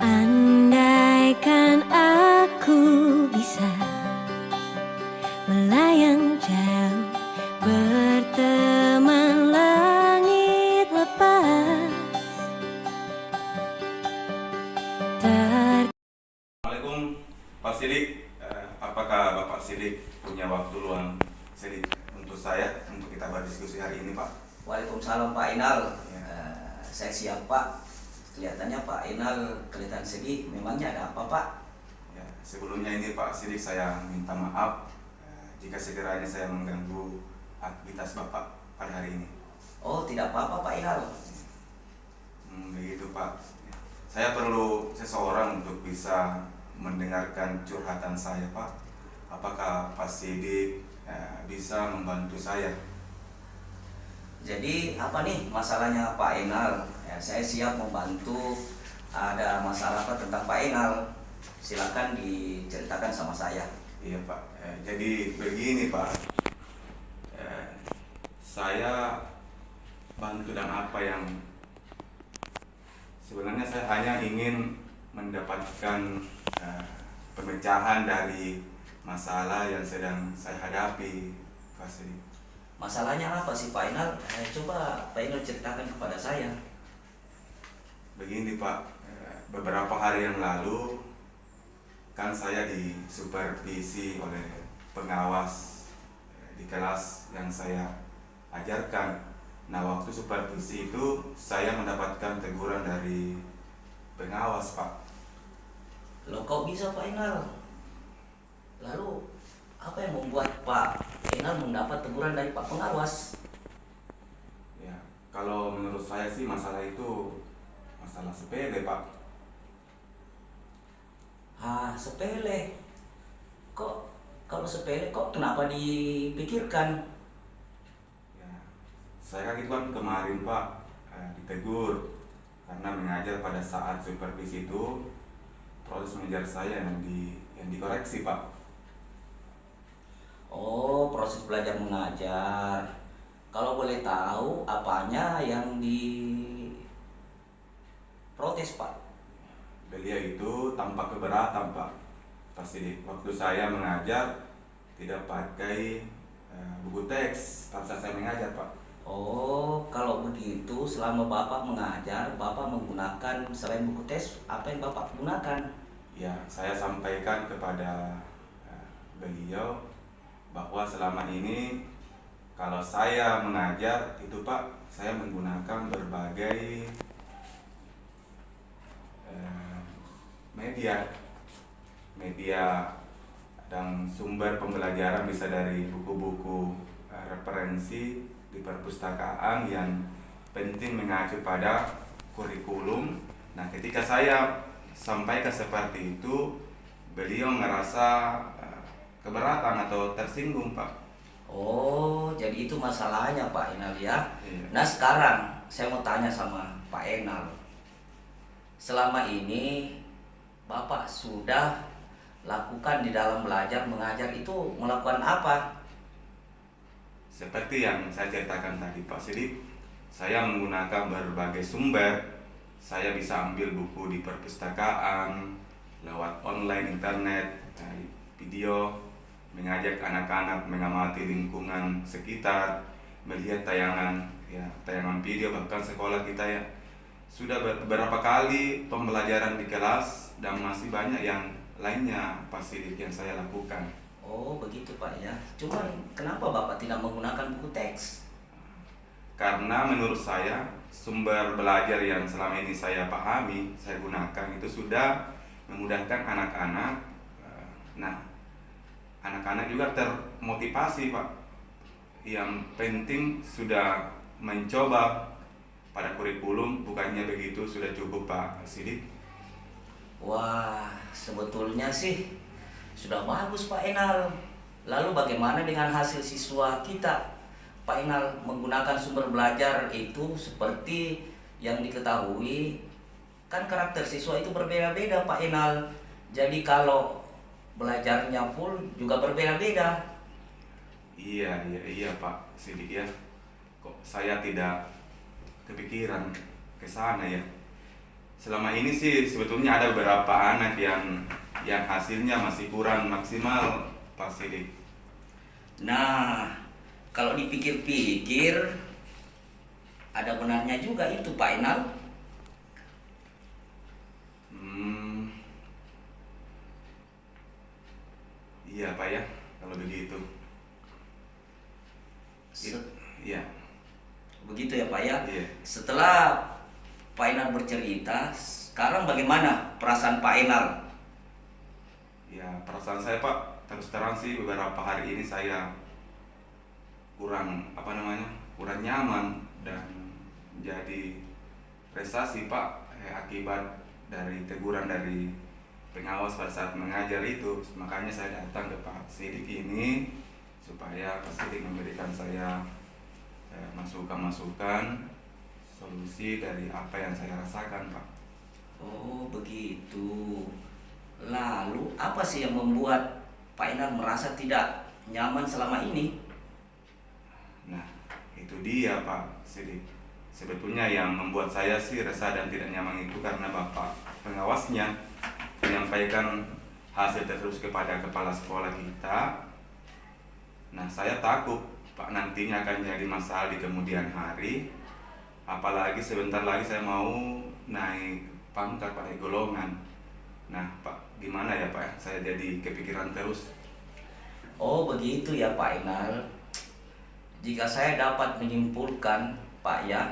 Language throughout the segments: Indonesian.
Andaikan aku bisa melayang jauh, berteman langit lepas. Assalamualaikum Pak Sidik. Apakah Bapak Sidik punya waktu luang Sidik untuk saya, untuk kita berdiskusi hari ini, Pak? Waalaikumsalam Pak Inal. Saya siap Pak. Kelihatannya Pak Inal kelihatan sedih. Memangnya ada apa Pak? Ya, sebelumnya ini Pak Sidik, saya minta maaf jika sekiranya saya mengganggu aktivitas Bapak pada hari ini. Oh, tidak apa-apa Pak Inal. Begitu Pak. Saya perlu seseorang untuk bisa mendengarkan curhatan saya, Pak. Apakah Pak Sidik bisa membantu saya? Jadi apa nih masalahnya Pak Inal? Saya siap membantu. Ada masalah apa tentang Pak Inal? Silakan diceritakan sama saya. Iya Pak. Jadi begini Pak. Saya bantu dan apa yang sebenarnya saya hanya ingin mendapatkan pemecahan dari masalah yang sedang saya hadapi, Pak Sidik. Masalahnya apa sih Pak Inal? Coba Pak Inal ceritakan kepada saya. Begini Pak, beberapa hari yang lalu kan saya disupervisi oleh pengawas di kelas yang saya ajarkan. Nah, waktu supervisi itu saya mendapatkan teguran dari pengawas, Pak. Loh, kok bisa Pak Inal? Lalu apa yang membuat Pak Inal mendapat teguran dari Pak pengawas? Ya, kalau menurut saya sih masalah itu masalah sepele, Pak. Sepele. Kok kalau sepele kok kenapa dipikirkan? Ya, saya kan itu kan kemarin, Pak, ditegur karena mengajar pada saat supervisi itu proses mengajar saya yang dikoreksi, Pak. Oh, proses belajar mengajar. Kalau boleh tahu apanya yang diprotes, Pak? Beliau itu tampak keberatan, Pak. Pasti waktu saya mengajar tidak pakai buku teks pada saat saya mengajar, Pak. Oh, kalau begitu selama Bapak mengajar, Bapak menggunakan selain buku teks, apa yang Bapak gunakan? Ya, saya sampaikan kepada beliau bahwa selama ini kalau saya mengajar itu, Pak, saya menggunakan berbagai media dan sumber pembelajaran, bisa dari buku-buku referensi di perpustakaan yang penting mengacu pada kurikulum. Nah, ketika saya sampaikan seperti itu, beliau merasa keberatan atau tersinggung, Pak. Oh, jadi itu masalahnya Pak Inal ya. Iya. Nah, sekarang saya mau tanya sama Pak Inal. Selama ini Bapak sudah lakukan di dalam belajar mengajar itu melakukan apa? Seperti yang saya ceritakan tadi, Pak Sidik, saya menggunakan berbagai sumber. Saya bisa ambil buku di perpustakaan, lewat online, internet, video, mengajak anak-anak mengamati lingkungan sekitar, melihat tayangan video. Bahkan sekolah kita ya sudah beberapa kali pembelajaran di kelas, dan masih banyak yang lainnya pasti yang saya lakukan. Oh, begitu Pak ya. Cuman kenapa Bapak tidak menggunakan buku teks? Karena menurut saya sumber belajar yang selama ini saya pahami, saya gunakan itu sudah memudahkan anak-anak. Nah, anak-anak juga termotivasi, Pak. Yang penting sudah mencoba pada kurikulum, bukannya begitu sudah cukup, Pak Sidik. Wah, sebetulnya sih sudah bagus Pak Enal. Lalu bagaimana dengan hasil siswa kita? Pak Enal menggunakan sumber belajar itu seperti yang diketahui, kan karakter siswa itu berbeda-beda Pak Enal. Jadi kalau belajarnya full juga berbeda-beda. Iya Pak Sidik ya. Kok saya tidak kepikiran ke sana ya. Selama ini sih sebetulnya ada beberapa anak yang hasilnya masih kurang maksimal Pak Sidik. Nah, kalau dipikir-pikir ada benarnya juga itu Pak Enal. Iya Pak ya, kalau begitu. Iya. Begitu ya Pak ya. Iya. Setelah Pak Enal bercerita, sekarang bagaimana perasaan Pak Enal? Ya, perasaan saya Pak, terus terang sih beberapa hari ini saya kurang kurang nyaman dan jadi prestasi Pak akibat dari teguran dari pengawas pada saat mengajar itu. Makanya saya datang ke Pak Sidik ini supaya Pak Sidik memberikan saya masukan-masukan solusi dari apa yang saya rasakan Pak. Oh begitu. Lalu apa sih yang membuat Pak Enal merasa tidak nyaman selama ini? Nah, itu dia Pak Sidik. Sebetulnya yang membuat saya sih resah dan tidak nyaman itu karena Bapak pengawasnya menyampaikan hasil terus kepada kepala sekolah kita. Nah, saya takut Pak nantinya akan jadi masalah di kemudian hari. Apalagi sebentar lagi saya mau naik pangkat pada golongan. Nah, Pak, gimana ya Pak? Saya jadi kepikiran terus. Oh begitu ya Pak Enal. Jika saya dapat menyimpulkan Pak ya,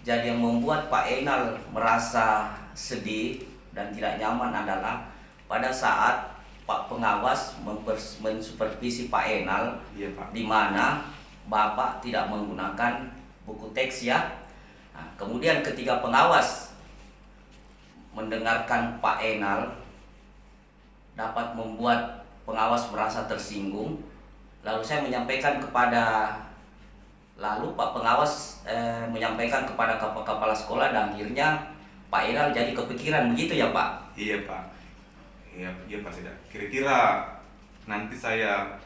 jadi yang membuat Pak Enal merasa sedih dan tidak nyaman adalah pada saat Pak pengawas mensupervisi Pak Enal, Iya Pak. di mana Bapak tidak menggunakan buku teks ya. Nah, kemudian ketika pengawas mendengarkan Pak Enal dapat membuat pengawas merasa tersinggung. Lalu saya menyampaikan kepada Pak pengawas menyampaikan kepada kepala sekolah dan akhirnya Pak Enal jadi kepikiran begitu ya Pak? Iya Pak. Iya Pak Sidik. Kira-kira nanti saya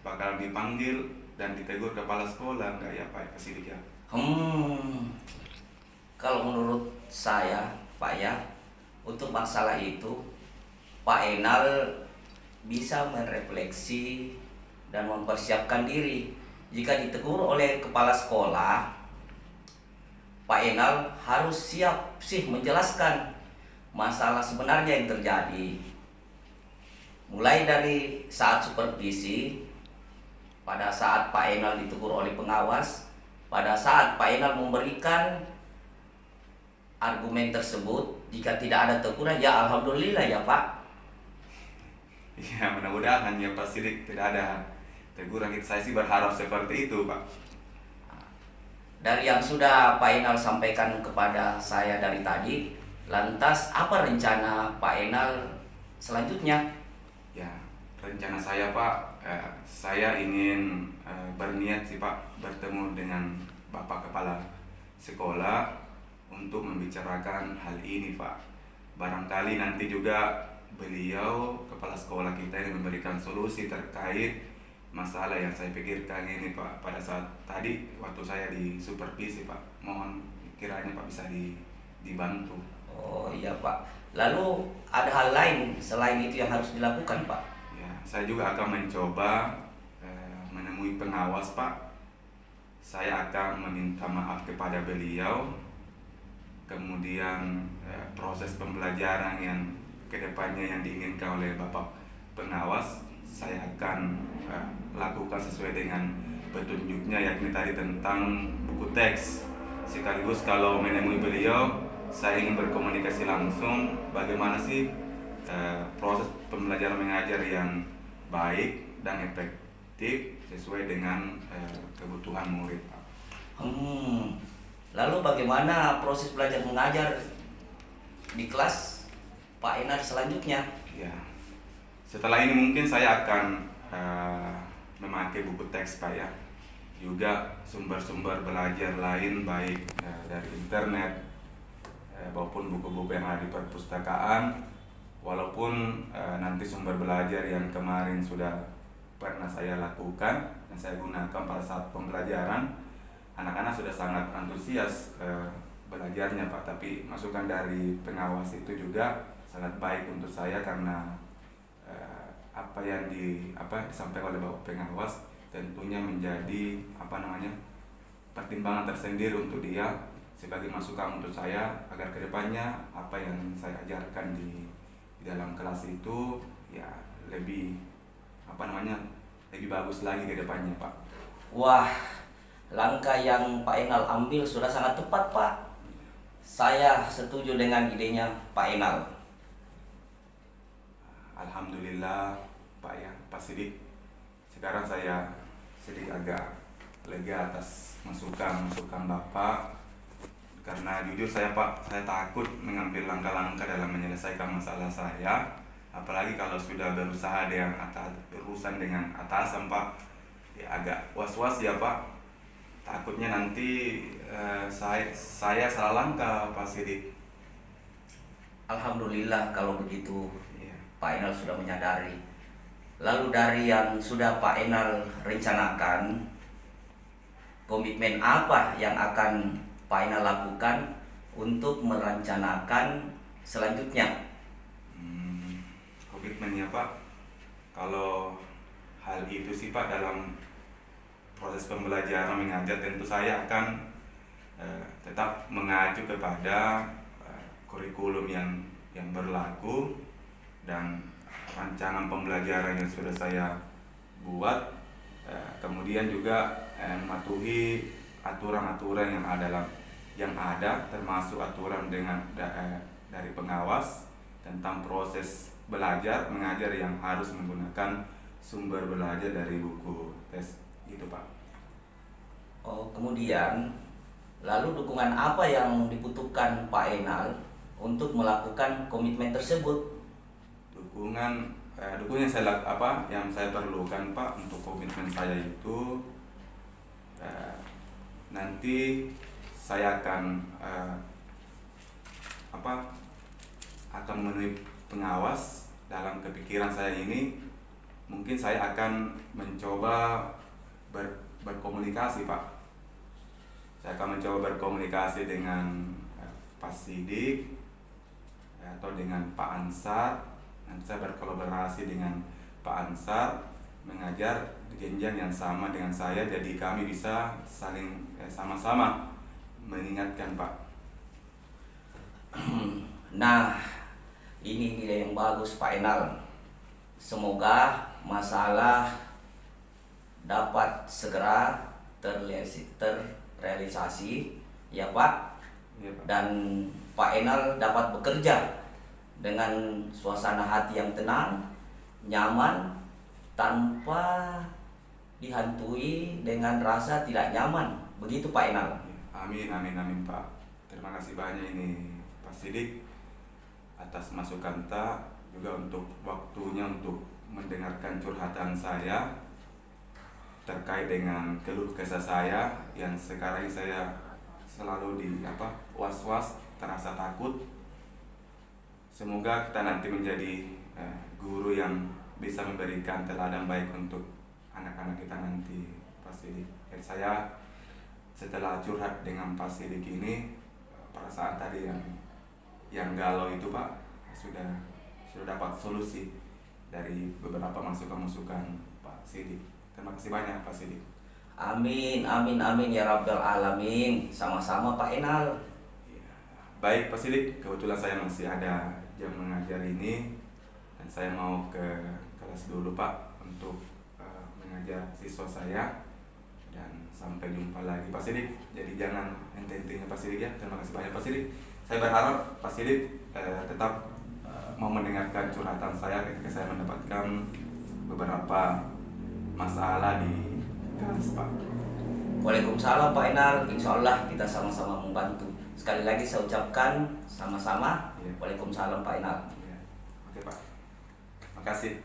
bakal dipanggil dan ditegur kepala sekolah enggak ya Pak Sidik ya? Kalau menurut saya Pak ya, untuk masalah itu Pak Enal bisa merefleksi dan mempersiapkan diri. Jika ditegur oleh kepala sekolah, Pak Enal harus siap sih menjelaskan masalah sebenarnya yang terjadi. Mulai dari saat supervisi, pada saat Pak Enal ditegur oleh pengawas, pada saat Pak Enal memberikan argumen tersebut, jika tidak ada teguran, ya alhamdulillah ya Pak. Ya mudah-mudahan ya Pak Sidik tidak ada teguran. Saya sih berharap seperti itu Pak. Dari yang sudah Pak Enal sampaikan kepada saya dari tadi, lantas apa rencana Pak Enal selanjutnya? Ya, rencana saya Pak, saya ingin berniat sih Pak bertemu dengan Bapak Kepala Sekolah untuk membicarakan hal ini Pak. Barangkali nanti juga beliau kepala sekolah kita yang memberikan solusi terkait masalah yang saya pikirkan ini Pak pada saat tadi waktu saya di supervisi Pak. Mohon kiranya Pak bisa dibantu. Oh iya Pak. Lalu ada hal lain selain itu yang harus dilakukan Pak? Ya, saya juga akan mencoba menemui pengawas Pak. Saya akan meminta maaf kepada beliau. Kemudian proses pembelajaran yang kedepannya yang diinginkan oleh Bapak pengawas, saya akan lakukan sesuai dengan petunjuknya, yakni tadi tentang buku teks. Sekaligus kalau menemui beliau, saya ingin berkomunikasi langsung bagaimana sih proses pembelajaran mengajar yang baik dan efektif sesuai dengan kebutuhan murid. Lalu bagaimana proses belajar mengajar di kelas Pak Enal selanjutnya? Ya, setelah ini mungkin saya akan memakai buku teks Pak ya. Juga sumber-sumber belajar lain baik dari internet, maupun buku-buku yang ada di perpustakaan. Walaupun nanti sumber belajar yang kemarin sudah pernah saya lakukan dan saya gunakan pada saat pembelajaran, anak-anak sudah sangat antusias belajarnya Pak. Tapi masukan dari pengawas itu juga sangat baik untuk saya, karena apa yang disampaikan oleh Bapak pengawas tentunya menjadi pertimbangan tersendiri untuk dia sebagai masukan untuk saya, agar kedepannya apa yang saya ajarkan di dalam kelas itu ya lebih lebih bagus lagi ke depannya Pak. Wah, langkah yang Pak Enal ambil sudah sangat tepat Pak. Saya setuju dengan idenya Pak Enal. Alhamdulillah Pak Sidik. Sekarang saya sedikit agak lega atas masukan Bapak. Karena jujur saya Pak, saya takut mengambil langkah-langkah dalam menyelesaikan masalah saya. Apalagi kalau sudah berusaha dengan berurusan dengan atasan Pak, ya agak was-was ya Pak. Takutnya nanti saya salah langkah Pak Sidik. Alhamdulillah kalau begitu Ya. Pak Enal sudah menyadari. Lalu dari yang sudah Pak Enal rencanakan, komitmen apa yang akan Pak Enal lakukan untuk merencanakan selanjutnya? Komitmennya Pak, kalau hal itu sih Pak, dalam proses pembelajaran mengajar tentu saya akan tetap mengacu kepada kurikulum yang berlaku dan rancangan pembelajaran yang sudah saya buat. Kemudian juga mematuhi aturan-aturan yang ada termasuk aturan dari pengawas tentang proses belajar mengajar yang harus menggunakan sumber belajar dari buku tes itu Pak. Oh, kemudian lalu dukungan apa yang dibutuhkan Pak Enal untuk melakukan komitmen tersebut? Dukungan yang saya perlukan Pak untuk komitmen saya itu, nanti saya akan memenuhi pengawas. Dalam kepikiran saya ini mungkin saya akan mencoba berkomunikasi Pak. Saya akan mencoba berkomunikasi dengan Pak Sidik atau dengan Pak Ansar. Nanti saya berkolaborasi dengan Pak Ansar mengajar di jenjang yang sama dengan saya, jadi kami bisa saling sama-sama mengingatkan Pak. Nah, ini ide yang bagus Pak Enal. Semoga masalah dapat segera terrealisasi ya Pak. Ya, Pak. Dan Pak Enal dapat bekerja dengan suasana hati yang tenang, nyaman, tanpa dihantui dengan rasa tidak nyaman. Begitu Pak Enal. Amin Pak. Terima kasih banyak ini Pak Sidik atas masukan juga untuk waktunya untuk mendengarkan curhatan saya terkait dengan keluh kesah saya yang sekarang saya selalu was-was, terasa takut. Semoga kita nanti menjadi guru yang bisa memberikan teladan baik untuk anak-anak kita nanti Pak Sidik. Dan saya setelah curhat dengan Pak Sidik ini, perasaan tadi yang galau itu Pak sudah dapat solusi dari beberapa masukan-masukan Pak Sidik. Terima kasih banyak Pak Sidik. Amin, amin, amin ya Rabbal Alamin. Sama-sama Pak Enal. Baik Pak Sidik, kebetulan saya masih ada jam mengajar ini dan saya mau ke kelas dulu Pak untuk mengajar siswa saya, dan sampai jumpa lagi Pak Sidik. Jadi jangan henti-hentinya Pak Sidik ya. Terima kasih banyak Pak Sidik. Saya berharap Pak Sidik tetap mau mendengarkan curhatan saya ketika saya mendapatkan beberapa masalah di kelas Pak. Waalaikumsalam Pak Enal. Insya Allah kita sama-sama membantu. Sekali lagi saya ucapkan sama-sama. Ya. Waalaikumsalam Pak Enal. Ya. Oke Pak. Makasih.